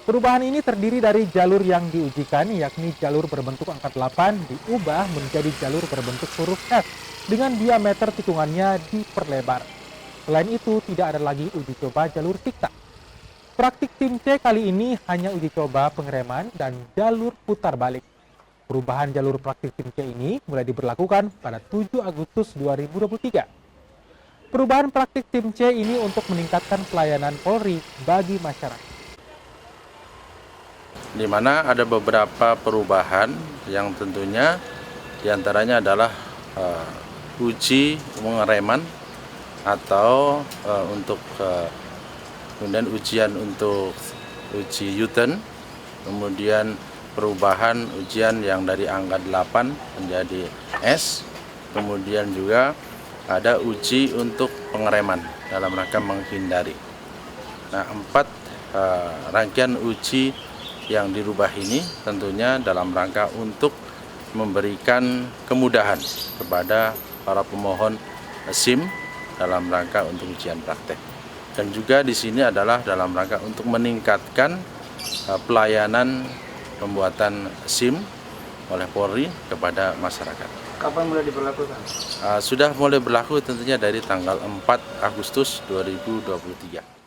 Perubahan ini terdiri dari jalur yang diujikan, yakni jalur berbentuk angka 8 diubah menjadi jalur berbentuk huruf F dengan diameter tikungannya diperlebar. Selain itu, tidak ada lagi uji coba jalur zigzag. Praktik tim C kali ini hanya uji coba pengereman dan jalur putar balik. Perubahan jalur praktik tim C ini mulai diberlakukan pada 7 Agustus 2023. Perubahan praktik tim C ini untuk meningkatkan pelayanan Polri bagi masyarakat. Di mana ada beberapa perubahan yang tentunya diantaranya adalah uji pengereman atau kemudian ujian untuk uji U-turn, kemudian perubahan ujian yang dari angka 8 menjadi S, kemudian juga ada uji untuk pengereman dalam rangka menghindari. Nah, 4 rangkaian uji yang dirubah ini tentunya dalam rangka untuk memberikan kemudahan kepada para pemohon SIM dalam rangka untuk ujian praktek. Dan juga di sini adalah dalam rangka untuk meningkatkan pelayanan pembuatan SIM oleh Polri kepada masyarakat. Kapan mulai diberlakukan? Sudah mulai berlaku tentunya dari tanggal 4 Agustus 2023.